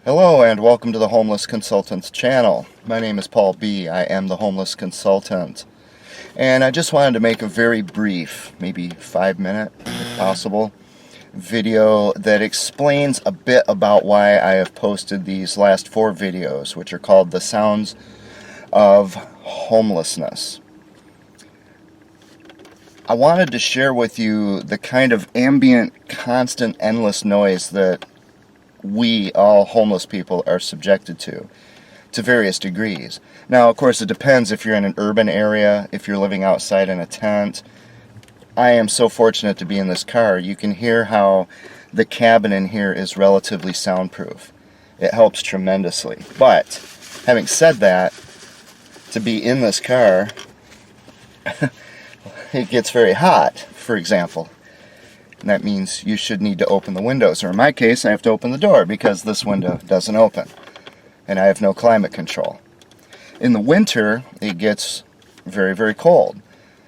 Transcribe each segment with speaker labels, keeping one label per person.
Speaker 1: Hello and welcome to the Homeless Consultants channel. My name is Paul B. I am the Homeless Consultant. And I just wanted to make a very brief, maybe 5-minute, if possible, video that explains a bit about why I have posted these last 4 videos, which are called The Sounds of Homelessness. I wanted to share with you the kind of ambient, constant, endless noise that we, all homeless people, are subjected to various degrees. Now, of course, it depends if you're in an urban area, if you're living outside in a tent. I am so fortunate to be in this car. You can hear how the cabin in here is relatively soundproof. It helps tremendously. But, having said that, to be in this car, it gets very hot, for example. And that means you should need to open the windows, or in my case, I have to open the door because this window doesn't open, and I have no climate control. In the winter, it gets very, very cold.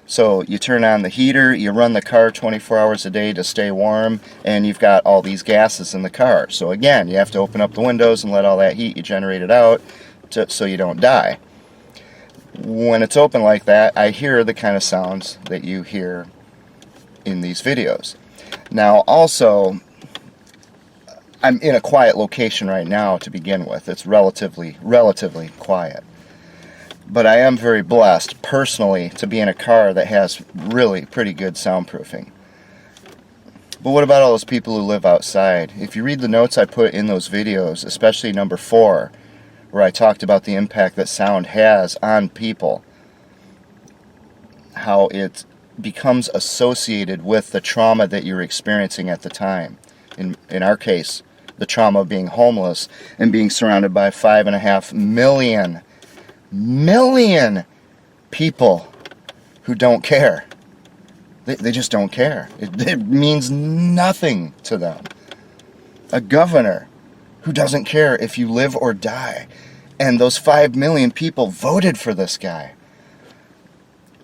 Speaker 1: So you turn on the heater, you run the car 24 hours a day to stay warm, and you've got all these gases in the car. So again, you have to open up the windows and let all that heat you generated out so you don't die. When it's open like that, I hear the kind of sounds that you hear in these videos. Now, also, I'm in a quiet location right now to begin with. It's relatively quiet. But I am very blessed, personally, to be in a car that has really pretty good soundproofing. But what about all those people who live outside? If you read the notes I put in those videos, especially number 4, where I talked about the impact that sound has on people, how it becomes associated with the trauma that you're experiencing at the time. In our case, the trauma of being homeless and being surrounded by 5.5 million people who don't care. They just don't care. It means nothing to them. A governor who doesn't care if you live or die. And those 5 million people voted for this guy.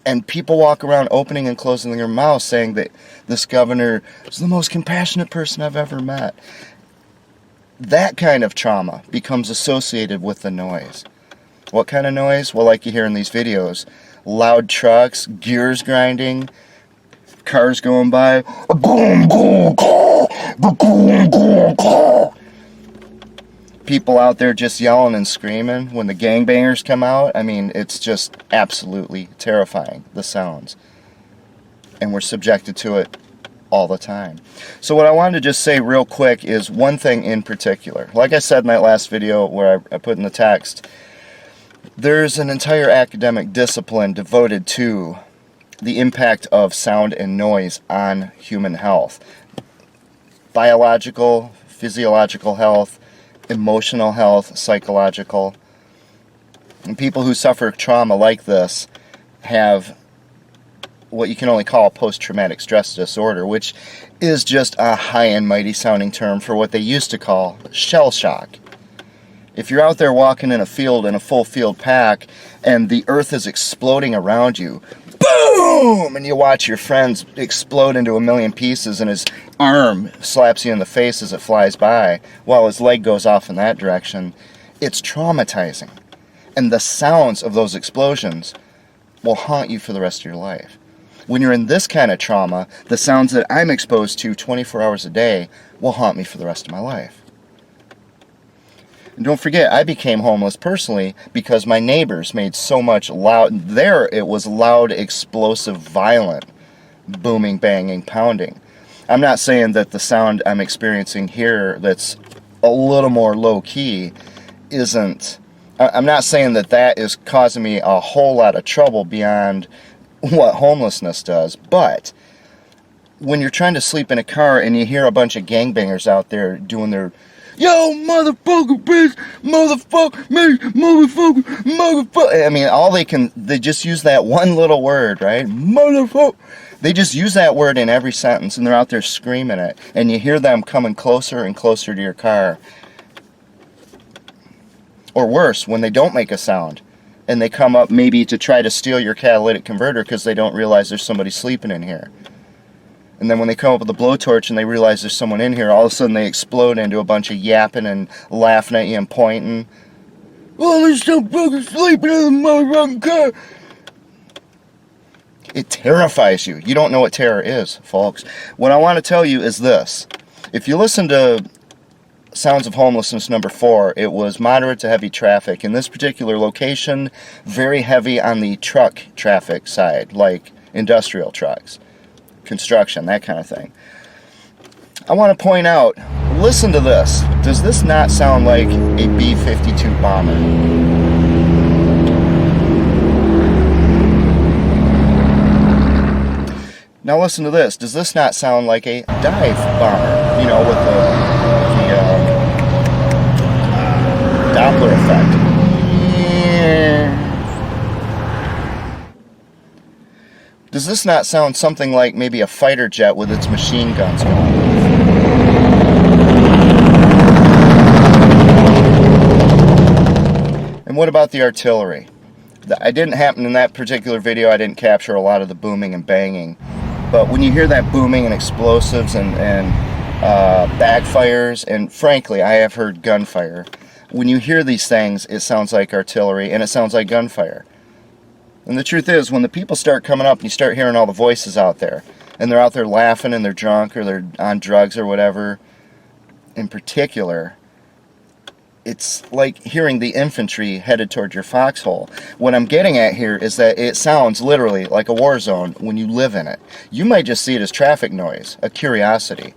Speaker 1: And people walk around opening and closing their mouths saying that this governor is the most compassionate person I've ever met. That kind of trauma becomes associated with the noise. What kind of noise? Well, like you hear in these videos, loud trucks, gears grinding, cars going by, people out there just yelling and screaming when the gangbangers come out. I mean, it's just absolutely terrifying, the sounds. And we're subjected to it all the time. So what I wanted to just say real quick is one thing in particular. Like I said in that last video where I put in the text, there's an entire academic discipline devoted to the impact of sound and noise on human health. Biological, physiological health, emotional health, psychological. And people who suffer trauma like this have what you can only call post-traumatic stress disorder, which is just a high and mighty sounding term for what they used to call shell shock. If you're out there walking in a field in a full field pack and the earth is exploding around you, boom! And you watch your friends explode into a million pieces and his arm slaps you in the face as it flies by while his leg goes off in that direction, it's traumatizing. And the sounds of those explosions will haunt you for the rest of your life. When you're in this kind of trauma, the sounds that I'm exposed to 24 hours a day will haunt me for the rest of my life. And don't forget, I became homeless personally because my neighbors made so much loud, it was loud, explosive, violent, booming, banging, pounding. I'm not saying that the sound I'm experiencing here that's a little more low-key I'm not saying that that is causing me a whole lot of trouble beyond what homelessness does, but when you're trying to sleep in a car and you hear a bunch of gangbangers out there doing their yo, motherfucker, bitch, motherfucker, me, motherfucker. I mean, they just use that one little word, right? Motherfucker. They just use that word in every sentence, and they're out there screaming it, and you hear them coming closer and closer to your car. Or worse, when they don't make a sound, and they come up maybe to try to steal your catalytic converter because they don't realize there's somebody sleeping in here. And then when they come up with a blowtorch and they realize there's someone in here, all of a sudden they explode into a bunch of yapping and laughing at you and pointing. Oh, there's some fucking sleeping in the motherfucking car. It terrifies you. You don't know what terror is, folks. What I want to tell you is this. If you listen to Sounds of Homelessness number 4, it was moderate to heavy traffic. In this particular location, very heavy on the truck traffic side, like industrial trucks, construction, that kind of thing. I want to point out, listen to this. Does this not sound like a B-52 bomber? Now listen to this. Does this not sound like a dive bomber? You know, with the Doppler effect. Does this not sound something like maybe a fighter jet with its machine guns going? And what about the artillery? I didn't happen in that particular video. I didn't capture a lot of the booming and banging. But when you hear that booming and explosives and backfires, and frankly, I have heard gunfire. When you hear these things, it sounds like artillery and it sounds like gunfire. And the truth is, when the people start coming up and you start hearing all the voices out there, and they're out there laughing and they're drunk or they're on drugs or whatever, in particular, it's like hearing the infantry headed toward your foxhole. What I'm getting at here is that it sounds literally like a war zone when you live in it. You might just see it as traffic noise, a curiosity.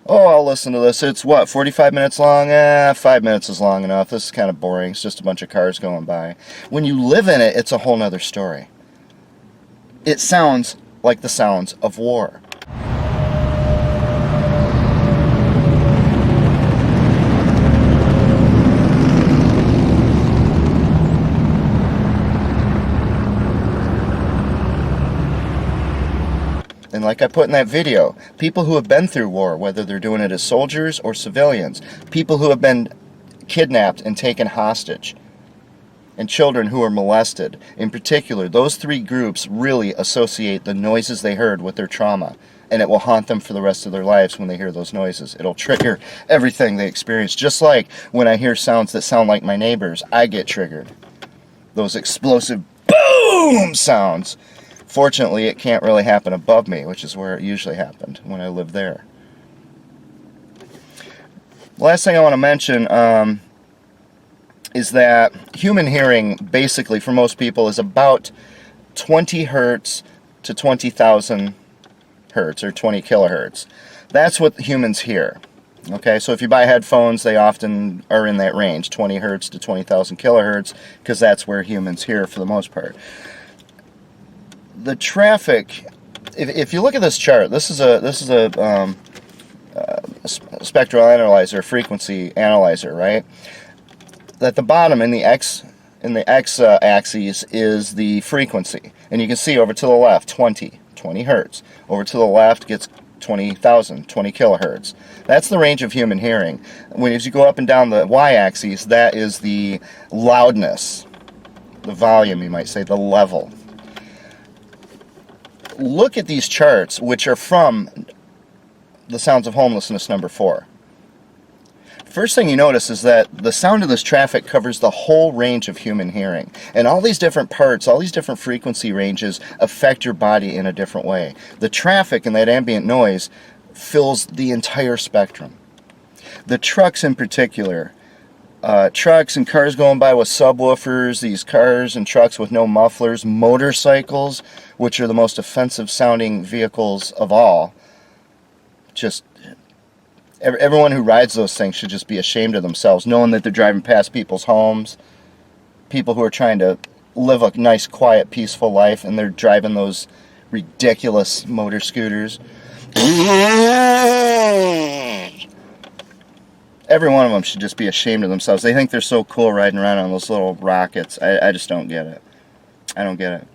Speaker 1: Oh, I'll listen to this. It's what, 45 minutes long? 5 minutes is long enough. This is kind of boring. It's just a bunch of cars going by. When you live in it, it's a whole nother story. It sounds like the sounds of war. And like I put in that video, people who have been through war, whether they're doing it as soldiers or civilians, people who have been kidnapped and taken hostage, and children who are molested, in particular, those three groups really associate the noises they heard with their trauma, and it will haunt them for the rest of their lives when they hear those noises. It'll trigger everything they experience, just like when I hear sounds that sound like my neighbors, I get triggered. Those explosive boom sounds. Fortunately, it can't really happen above me, which is where it usually happened when I lived there. The last thing I want to mention is that human hearing, basically, for most people, is about 20 hertz to 20,000 hertz, or 20 kilohertz. That's what humans hear. Okay, so if you buy headphones, they often are in that range, 20 hertz to 20,000 kilohertz, because that's where humans hear for the most part. The traffic, if you look at this chart, this is a spectral analyzer, frequency analyzer, right? At the bottom in the x axis is the frequency, and you can see over to the left 20 hertz. Over to the left gets 20,000, 20 kilohertz. That's the range of human hearing. As you go up and down the y-axis, that is the loudness, the volume, you might say, the level. Look at these charts, which are from the Sounds of Homelessness number 4. First thing you notice is that the sound of this traffic covers the whole range of human hearing. And all these different parts, all these different frequency ranges affect your body in a different way. The traffic and that ambient noise fills the entire spectrum. The trucks in particular, trucks and cars going by with subwoofers, these cars and trucks with no mufflers, motorcycles, which are the most offensive sounding vehicles of all. Just everyone who rides those things should just be ashamed of themselves, knowing that they're driving past people's homes, people who are trying to live a nice, quiet, peaceful life, and they're driving those ridiculous motor scooters. Every one of them should just be ashamed of themselves. They think they're so cool riding around on those little rockets. I just don't get it. I don't get it.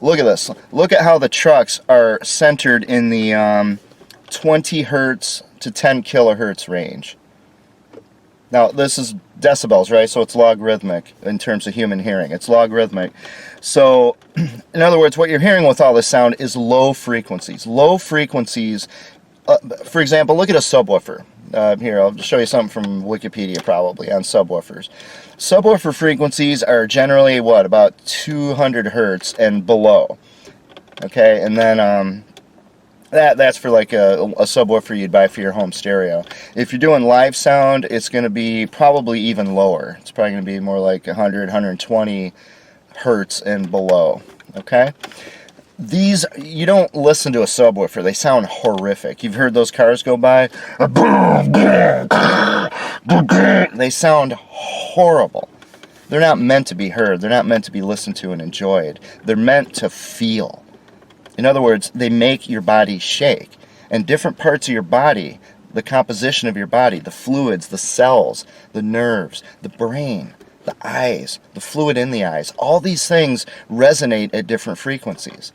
Speaker 1: Look at this. Look at how the trucks are centered in the 20 hertz to 10 kilohertz range. Now, this is decibels, right? So it's logarithmic in terms of human hearing. It's logarithmic. So, in other words, what you're hearing with all this sound is low frequencies. Low frequencies, for example, look at a subwoofer. Here, I'll show you something from Wikipedia probably on subwoofers. Subwoofer frequencies are generally, what, about 200 hertz and below. Okay, and then that's for like a subwoofer you'd buy for your home stereo. If you're doing live sound, it's going to be probably even lower. It's probably going to be more like 100, 120 hertz and below. Okay? These, you don't listen to a subwoofer. They sound horrific. You've heard those cars go by? They sound horrible. They're not meant to be heard. They're not meant to be listened to and enjoyed. They're meant to feel. In other words, they make your body shake. And different parts of your body, the composition of your body, the fluids, the cells, the nerves, the brain, the eyes, the fluid in the eyes, all these things resonate at different frequencies.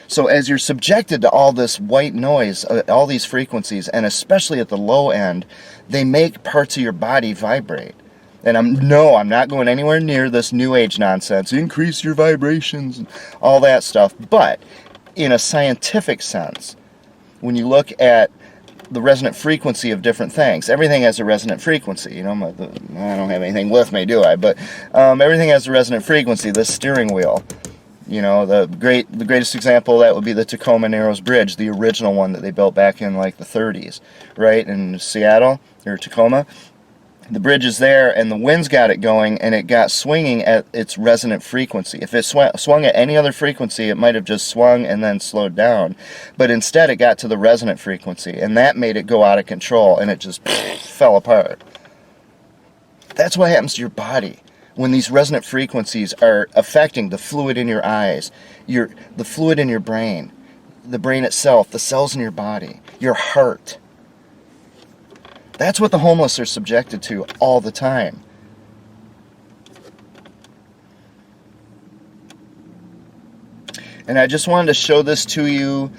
Speaker 1: So as you're subjected to all this white noise, all these frequencies, and especially at the low end, they make parts of your body vibrate. And I'm not going anywhere near this new age nonsense. Increase your vibrations and all that stuff. But in a scientific sense, when you look at the resonant frequency of different things, everything has a resonant frequency. You know, I don't have anything with me, do I? But everything has a resonant frequency. The steering wheel. You know, the greatest example of that would be the Tacoma Narrows Bridge, the original one that they built back in like the 30s, right, in Seattle or Tacoma. The bridge is there, and the winds got it going, and it got swinging at its resonant frequency. If it swung at any other frequency, it might have just swung and then slowed down. But instead, it got to the resonant frequency, and that made it go out of control, and it just fell apart. That's what happens to your body when these resonant frequencies are affecting the fluid in your eyes, the fluid in your brain, the brain itself, the cells in your body, your heart. That's what the homeless are subjected to all the time. And I just wanted to show this to you.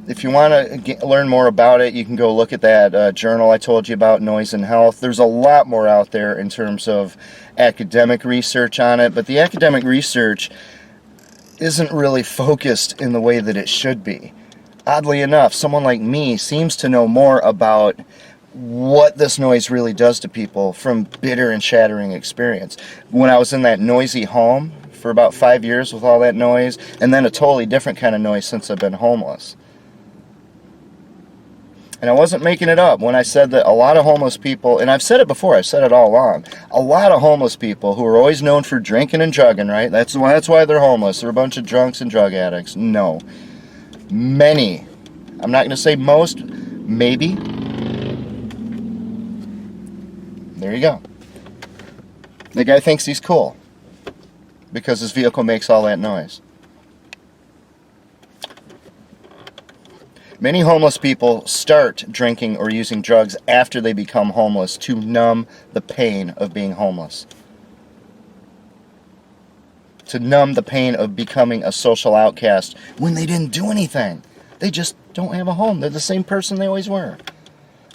Speaker 1: If you want to learn more about it, you can go look at that journal I told you about, Noise and Health. There's a lot more out there in terms of academic research on it, but the academic research isn't really focused in the way that it should be. Oddly enough, someone like me seems to know more about what this noise really does to people from bitter and shattering experience. When I was in that noisy home for about 5 years with all that noise, and then a totally different kind of noise since I've been homeless. And I wasn't making it up when I said that a lot of homeless people, and I've said it before, I've said it all along, a lot of homeless people who are always known for drinking and drugging, right? That's why they're homeless. They're a bunch of drunks and drug addicts. No. Many. I'm not going to say most. Maybe. There you go. The guy thinks he's cool because his vehicle makes all that noise. Many homeless people start drinking or using drugs after they become homeless to numb the pain of being homeless. To numb the pain of becoming a social outcast when they didn't do anything. They just don't have a home. They're the same person they always were.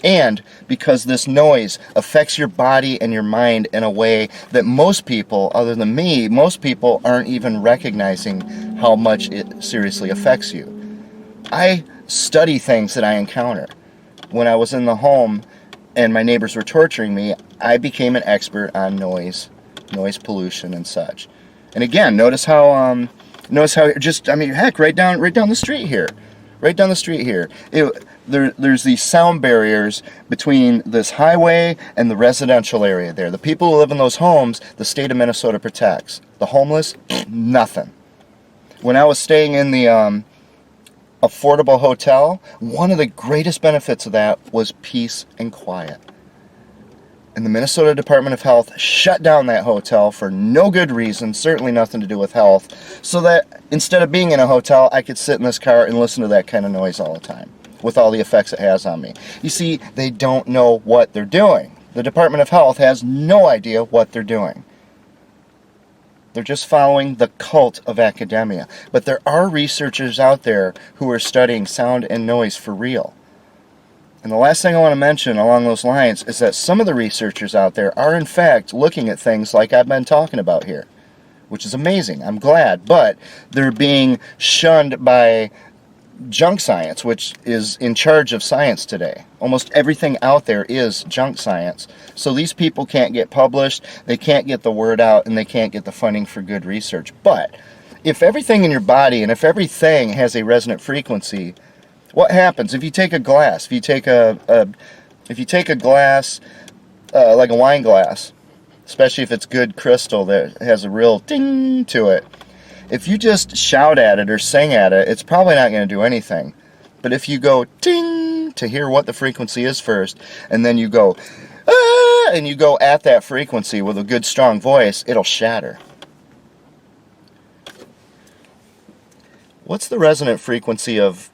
Speaker 1: And because this noise affects your body and your mind in a way that most people, other than me, most people aren't even recognizing how much it seriously affects you. I study things that I encounter. When I was in the home and my neighbors were torturing me, I became an expert on noise pollution and such. And again, notice how just, I mean, heck, right down the street here. Right down the street here. There's these sound barriers between this highway and the residential area there. The people who live in those homes, the state of Minnesota protects. The homeless, nothing. When I was staying in the affordable hotel, one of the greatest benefits of that was peace and quiet. And the Minnesota Department of Health shut down that hotel for no good reason, certainly nothing to do with health, so that instead of being in a hotel, I could sit in this car and listen to that kind of noise all the time, with all the effects it has on me. You see, they don't know what they're doing. The Department of Health has no idea what they're doing. They're just following the cult of academia. But there are researchers out there who are studying sound and noise for real. And the last thing I want to mention along those lines is that some of the researchers out there are in fact looking at things like I've been talking about here, which is amazing. I'm glad. But they're being shunned by junk science, which is in charge of science today. Almost everything out there is junk science. So these people can't get published, they can't get the word out, and they can't get the funding for good research. But if everything in your body and if everything has a resonant frequency, what happens if you take a glass? If you take a glass like a wine glass, especially if it's good crystal that has a real ding to it, if you just shout at it or sing at it, it's probably not going to do anything. But if you go ding to hear what the frequency is first, and then you go ah, and you go at that frequency with a good strong voice, it'll shatter. What's the resonant frequency of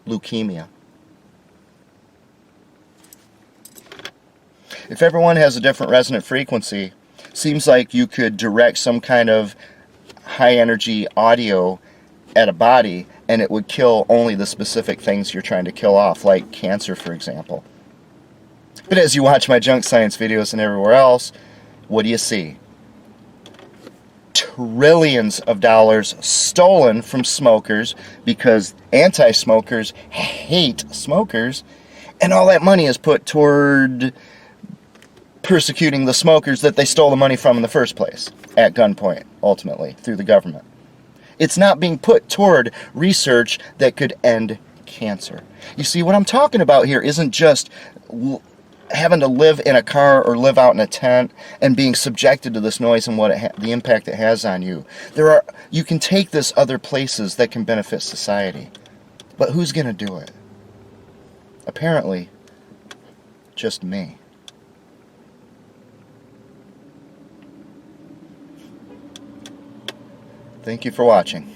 Speaker 1: leukemia? If everyone has a different resonant frequency, seems like you could direct some kind of high energy audio at a body and it would kill only the specific things you're trying to kill off, like cancer, for example. But as you watch my junk science videos and everywhere else, what do you see? Trillions of dollars stolen from smokers because anti-smokers hate smokers, and all that money is put toward persecuting the smokers that they stole the money from in the first place, at gunpoint, ultimately, through the government. It's not being put toward research that could end cancer. You see, what I'm talking about here isn't just having to live in a car or live out in a tent and being subjected to this noise and what the impact it has on you. You can take this other places that can benefit society. But who's going to do it? Apparently, just me. Thank you for watching.